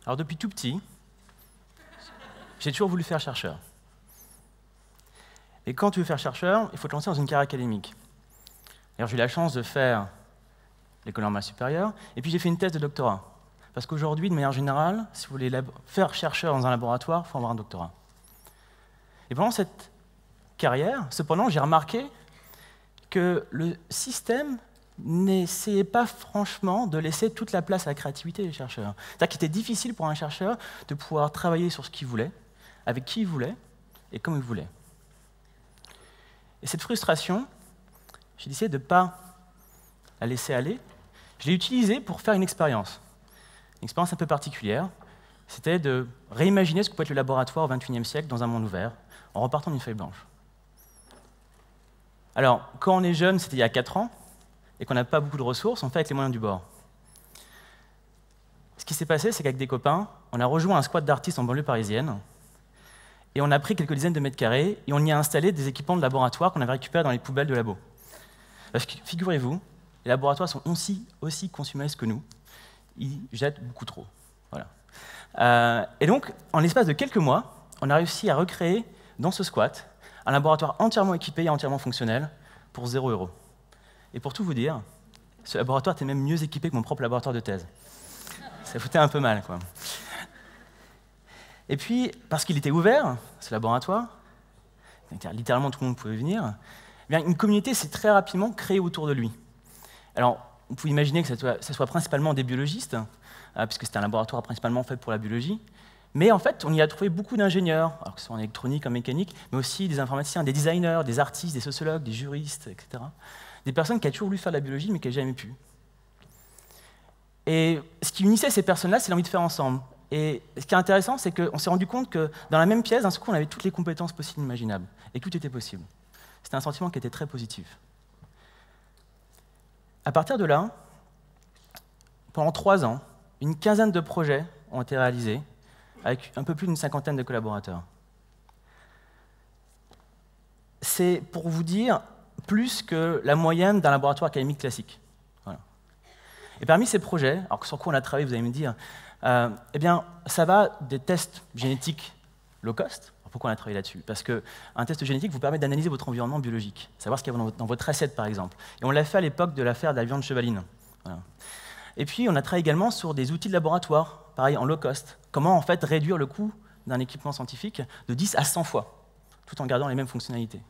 Alors depuis tout petit, j'ai toujours voulu faire chercheur. Et quand tu veux faire chercheur, il faut te lancer dans une carrière académique. D'ailleurs, j'ai eu la chance de faire l'école normale supérieure, et puis j'ai fait une thèse de doctorat. Parce qu'aujourd'hui, de manière générale, si vous voulez faire chercheur dans un laboratoire, il faut avoir un doctorat. Et pendant cette carrière, cependant, j'ai remarqué que le système n'essayait pas franchement de laisser toute la place à la créativité des chercheurs. C'est-à-dire qu'il était difficile pour un chercheur de pouvoir travailler sur ce qu'il voulait, avec qui il voulait, et comme il voulait. Et cette frustration, j'ai décidé de ne pas la laisser aller. Je l'ai utilisée pour faire une expérience un peu particulière. C'était de réimaginer ce que peut être le laboratoire au XXIe siècle dans un monde ouvert, en repartant d'une feuille blanche. Alors, quand on est jeune, c'était il y a 4 ans, et qu'on n'a pas beaucoup de ressources, on fait avec les moyens du bord. Ce qui s'est passé, c'est qu'avec des copains, on a rejoint un squat d'artistes en banlieue parisienne, et on a pris quelques dizaines de mètres carrés, et on y a installé des équipements de laboratoire qu'on avait récupérés dans les poubelles de labo. Parce que, figurez-vous, les laboratoires sont aussi consuméristes que nous. Ils jettent beaucoup trop. Voilà. Et donc, en l'espace de quelques mois, on a réussi à recréer, dans ce squat, un laboratoire entièrement équipé et entièrement fonctionnel pour 0 €. Et pour tout vous dire, ce laboratoire était même mieux équipé que mon propre laboratoire de thèse. Ça foutait un peu mal, quoi. Et puis, parce qu'il était ouvert, ce laboratoire, littéralement tout le monde pouvait venir, eh bien, une communauté s'est très rapidement créée autour de lui. Alors, vous pouvez imaginer que ce soit principalement des biologistes, puisque c'était un laboratoire principalement fait pour la biologie, mais en fait, on y a trouvé beaucoup d'ingénieurs, alors que ce soit en électronique, en mécanique, mais aussi des informaticiens, des designers, des artistes, des sociologues, des juristes, etc. Des personnes qui ont toujours voulu faire de la biologie, mais qui n'ont jamais pu. Et ce qui unissait ces personnes-là, c'est l'envie de faire ensemble. Et ce qui est intéressant, c'est qu'on s'est rendu compte que dans la même pièce, d'un seul coup, on avait toutes les compétences possibles et imaginables, et que tout était possible. C'était un sentiment qui était très positif. À partir de là, pendant 3 ans, une quinzaine de projets ont été réalisés, avec un peu plus d'une 50aine de collaborateurs. C'est, pour vous dire, plus que la moyenne d'un laboratoire académique classique. Voilà. Et parmi ces projets, alors sur quoi on a travaillé, vous allez me dire, eh bien, ça va des tests génétiques low cost. Alors pourquoi on a travaillé là-dessus? Parce qu'un test génétique vous permet d'analyser votre environnement biologique, savoir ce qu'il y a dans votre assiette, par exemple. Et on l'a fait à l'époque de l'affaire de la viande chevaline. Voilà. Et puis, on a travaillé également sur des outils de laboratoire, pareil, en low cost. Comment, en fait, réduire le coût d'un équipement scientifique de 10 à 100 fois, tout en gardant les mêmes fonctionnalités.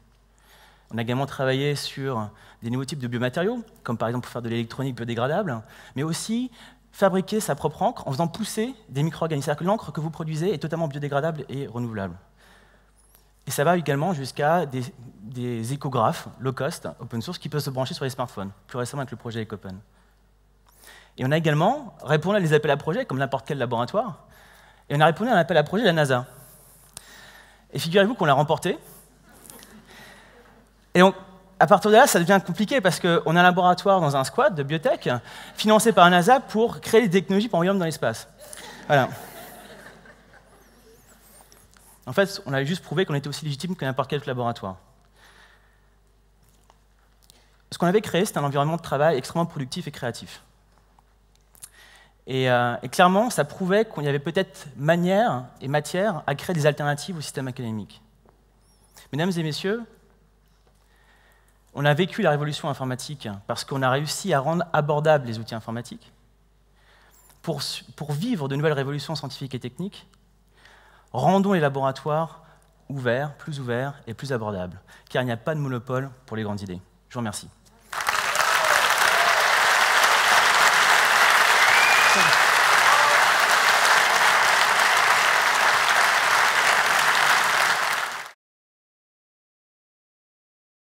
On a également travaillé sur des nouveaux types de biomatériaux, comme par exemple pour faire de l'électronique biodégradable, mais aussi fabriquer sa propre encre en faisant pousser des micro-organismes. C'est-à-dire que l'encre que vous produisez est totalement biodégradable et renouvelable. Et ça va également jusqu'à des échographes low cost, open source, qui peuvent se brancher sur les smartphones, plus récemment avec le projet EcoPen. Et on a également répondu à des appels à projets, comme n'importe quel laboratoire, et on a répondu à un appel à projet de la NASA. Et figurez-vous qu'on l'a remporté. Et donc, à partir de là, ça devient compliqué, parce qu'on a un laboratoire dans un squat de biotech, financé par la NASA pour créer des technologies pour envoyer l'homme dans l'espace. Voilà. En fait, on avait juste prouvé qu'on était aussi légitime que n'importe quel autre laboratoire. Ce qu'on avait créé, c'était un environnement de travail extrêmement productif et créatif. Et clairement, ça prouvait qu'il y avait peut-être manière et matière à créer des alternatives au système académique. Mesdames et messieurs, on a vécu la révolution informatique parce qu'on a réussi à rendre abordables les outils informatiques. Pour vivre de nouvelles révolutions scientifiques et techniques, rendons les laboratoires ouverts et plus abordables, car il n'y a pas de monopole pour les grandes idées. Je vous remercie.